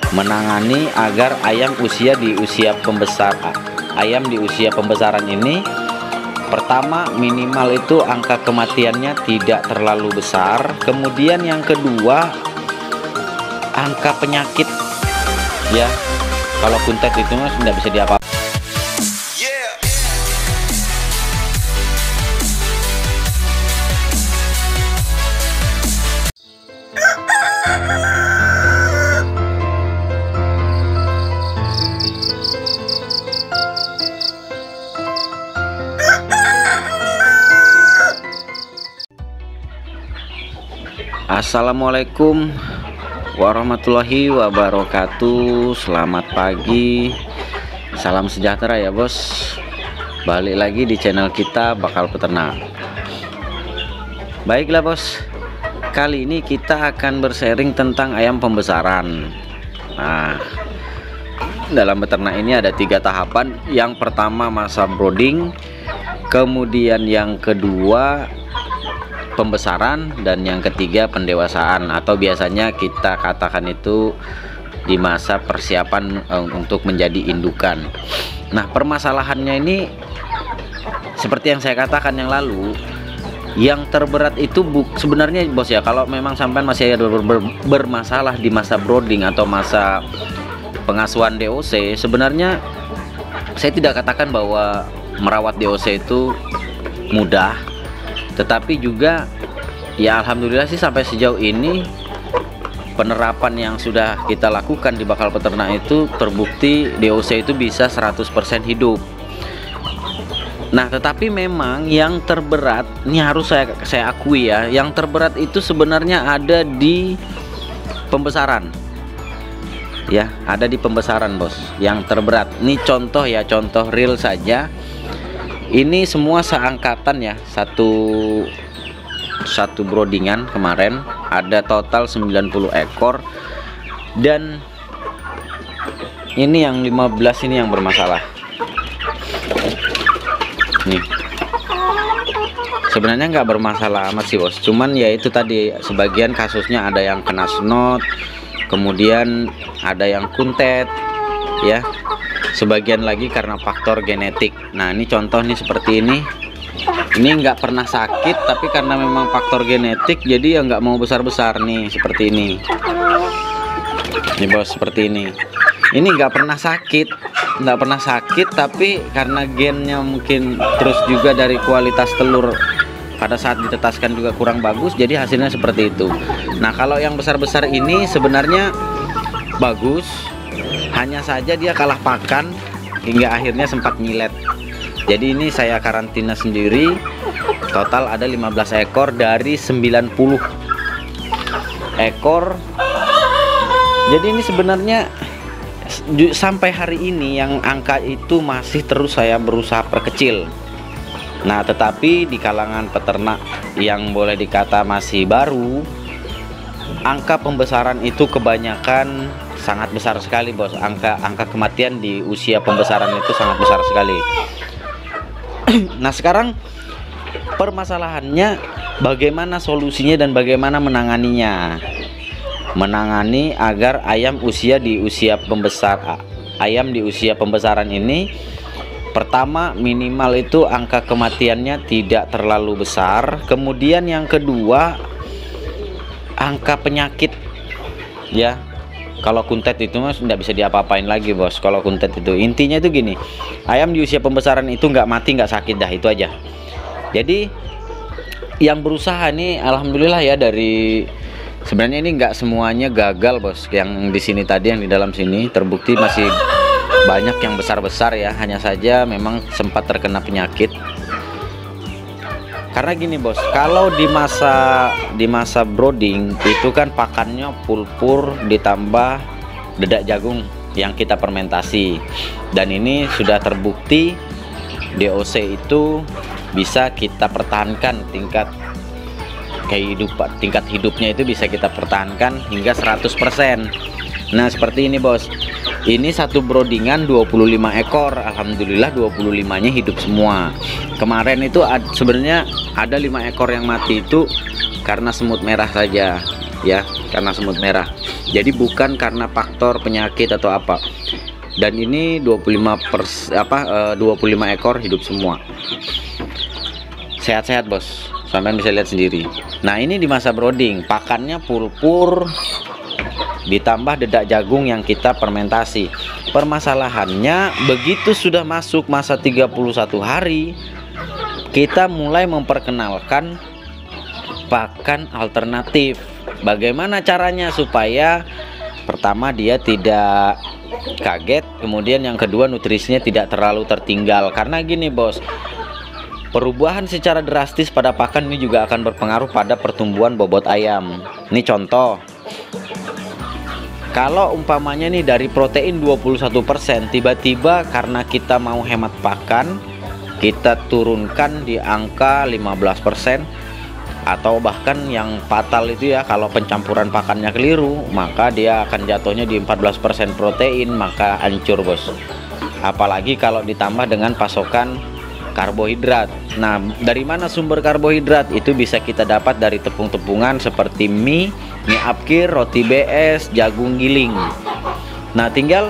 menangani agar ayam di usia pembesaran ini, pertama minimal itu angka kematiannya tidak terlalu besar. Kemudian yang kedua, angka penyakit ya, kalau kuntet itu mas tidak bisa diapa. Assalamualaikum warahmatullahi wabarakatuh. Selamat pagi, salam sejahtera ya bos. Balik lagi di channel kita Bakal Peternak. Baiklah bos, kali ini kita akan bersharing tentang ayam pembesaran. Nah, dalam beternak ini ada 3 tahapan. Yang pertama masa brooding, kemudian yang kedua pembesaran, dan yang ketiga pendewasaan, atau biasanya kita katakan itu di masa persiapan untuk menjadi indukan. Nah, permasalahannya ini seperti yang saya katakan yang lalu, yang terberat itu sebenarnya bos ya, kalau memang sampai masih ada bermasalah di masa brooding atau masa pengasuhan DOC, sebenarnya saya tidak katakan bahwa merawat DOC itu mudah, tetapi juga ya alhamdulillah sih sampai sejauh ini penerapan yang sudah kita lakukan di Bakal Peternak itu terbukti DOC itu bisa 100% hidup. Nah, tetapi memang yang terberat ini harus saya akui ya, yang terberat itu sebenarnya ada di pembesaran. Ya, ada di pembesaran bos. Yang terberat. Ini contoh ya, contoh real saja. Ini semua seangkatan ya, satu broodingan kemarin ada total 90 ekor, dan ini yang 15 ini yang bermasalah. Nih, sebenarnya nggak bermasalah amat sih bos, cuman ya itu tadi sebagian kasusnya ada yang kena snot, kemudian ada yang kuntet ya, sebagian lagi karena faktor genetik. Nah, ini contoh nih seperti ini nggak pernah sakit, tapi karena memang faktor genetik jadi ya nggak mau besar-besar nih, seperti ini bos, seperti ini nggak pernah sakit, tapi karena gennya mungkin, terus juga dari kualitas telur pada saat ditetaskan juga kurang bagus, jadi hasilnya seperti itu. Nah, kalau yang besar-besar ini sebenarnya bagus, hanya saja dia kalah pakan hingga akhirnya sempat nyilet. Jadi ini saya karantina sendiri, total ada 15 ekor dari 90 ekor. Jadi ini sebenarnya sampai hari ini yang angka itu masih terus saya berusaha perkecil. Nah, tetapi di kalangan peternak yang boleh dikata masih baru, angka pembesaran itu kebanyakan sangat besar sekali bos. Angka kematian di usia pembesaran itu sangat besar sekali. Nah, sekarang permasalahannya bagaimana solusinya dan bagaimana menanganinya. Menangani agar ayam di usia pembesaran ini, pertama minimal itu angka kematiannya tidak terlalu besar. Kemudian yang kedua, angka penyakit ya. Kalau kuntet itu mas nggak bisa diapa-apain lagi bos. Kalau kuntet itu intinya itu gini, ayam di usia pembesaran itu nggak mati nggak sakit, dah itu aja. Jadi yang berusaha nih alhamdulillah ya, dari sebenarnya ini nggak semuanya gagal bos. Yang di sini tadi, yang di dalam sini terbukti masih banyak yang besar-besar ya, hanya saja memang sempat terkena penyakit. Karena gini bos, kalau di masa brooding itu kan pakannya pulpur ditambah dedak jagung yang kita fermentasi, dan ini sudah terbukti DOC itu bisa kita pertahankan, tingkat hidupnya itu bisa kita pertahankan hingga 100%. Nah, seperti ini bos. Ini satu broodingan 25 ekor, alhamdulillah 25-nya hidup semua. Kemarin itu sebenarnya ada 5 ekor yang mati itu karena semut merah saja. ya, karena semut merah. Jadi bukan karena faktor penyakit atau apa. Dan ini 25 ekor hidup semua. Sehat-sehat bos, sampean bisa lihat sendiri. Nah ini di masa brooding, pakannya purpur ditambah dedak jagung yang kita fermentasi. Permasalahannya begitu sudah masuk masa 31 hari, kita mulai memperkenalkan pakan alternatif. Bagaimana caranya supaya pertama dia tidak kaget, kemudian yang kedua nutrisinya tidak terlalu tertinggal. Karena gini bos, perubahan secara drastis pada pakan ini juga akan berpengaruh pada pertumbuhan bobot ayam. Ini contoh, kalau umpamanya nih dari protein 21%, tiba-tiba karena kita mau hemat pakan, kita turunkan di angka 15%, atau bahkan yang fatal itu ya, kalau pencampuran pakannya keliru, maka dia akan jatuhnya di 14% protein, maka hancur bos. Apalagi kalau ditambah dengan pasokan karbohidrat. Nah, dari mana sumber karbohidrat? Itu bisa kita dapat dari tepung-tepungan seperti mie apkir, roti BS, jagung giling. Nah, tinggal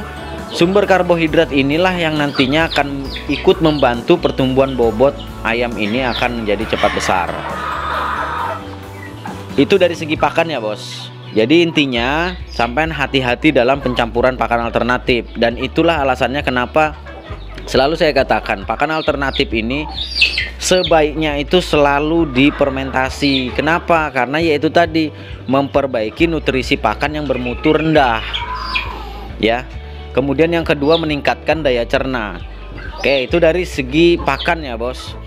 sumber karbohidrat inilah yang nantinya akan ikut membantu pertumbuhan bobot ayam ini akan menjadi cepat besar. Itu dari segi pakan ya bos. Jadi intinya sampean hati-hati dalam pencampuran pakan alternatif, dan itulah alasannya kenapa selalu saya katakan pakan alternatif ini sebaiknya itu selalu difermentasi. Kenapa? Karena yaitu tadi memperbaiki nutrisi pakan yang bermutu rendah ya. Kemudian yang kedua meningkatkan daya cerna. Oke, itu dari segi pakan ya bos.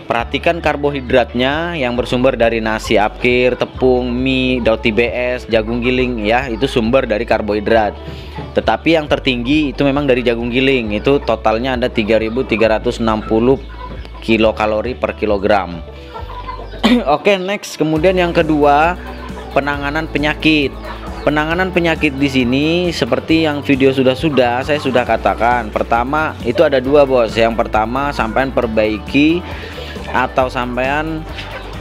Perhatikan karbohidratnya yang bersumber dari nasi apkir, tepung, mie, roti BS, jagung giling ya, itu sumber dari karbohidrat. Tetapi yang tertinggi itu memang dari jagung giling, itu totalnya ada 3.360 kilokalori per kilogram. Oke, next. Kemudian yang kedua, penanganan penyakit. Penanganan penyakit di sini seperti yang video saya sudah katakan. Pertama itu ada dua bos. Yang pertama sampean perbaiki atau sampean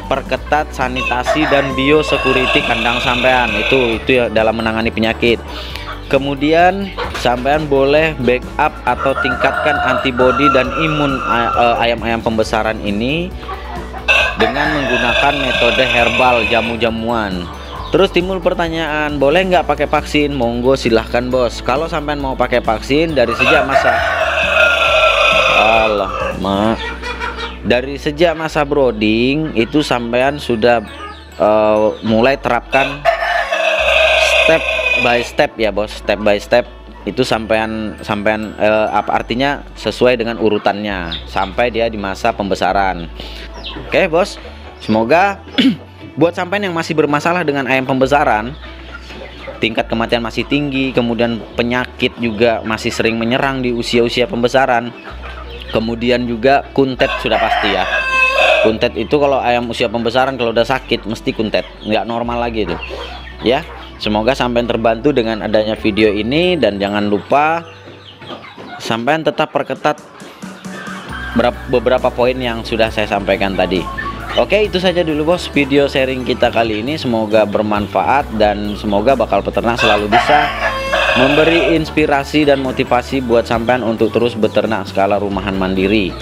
perketat sanitasi dan biosecurity kandang sampean. Itu ya dalam menangani penyakit. Kemudian sampean boleh backup atau tingkatkan antibodi dan imun ayam-ayam pembesaran ini dengan menggunakan metode herbal, jamu-jamuan. Terus timbul pertanyaan, boleh nggak pakai vaksin? Monggo silahkan bos. Kalau sampean mau pakai vaksin dari sejak masa brooding itu sampean sudah mulai terapkan step by step ya bos. Step by step itu sampean apa artinya sesuai dengan urutannya sampai dia di masa pembesaran. Oke bos, semoga buat sampean yang masih bermasalah dengan ayam pembesaran, tingkat kematian masih tinggi, kemudian penyakit juga masih sering menyerang di usia-usia pembesaran, kemudian juga kuntet sudah pasti ya. Kuntet itu kalau ayam usia pembesaran kalau udah sakit mesti kuntet, nggak normal lagi itu ya. Semoga sampean terbantu dengan adanya video ini, dan jangan lupa sampean tetap perketat beberapa poin yang sudah saya sampaikan tadi. Oke, itu saja dulu bos video sharing kita kali ini. Semoga bermanfaat dan semoga bakal peternak selalu bisa memberi inspirasi dan motivasi buat sampean untuk terus beternak skala rumahan mandiri.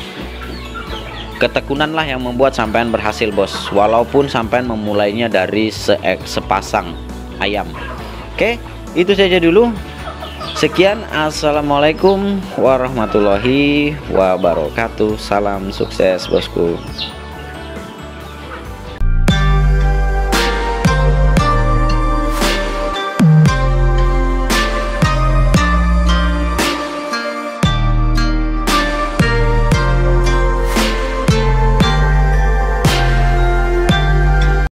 Ketekunanlah yang membuat sampean berhasil bos, walaupun sampean memulainya dari sepasang ayam. Oke, itu saja dulu. Sekian, assalamualaikum warahmatullahi wabarakatuh. Salam sukses bosku.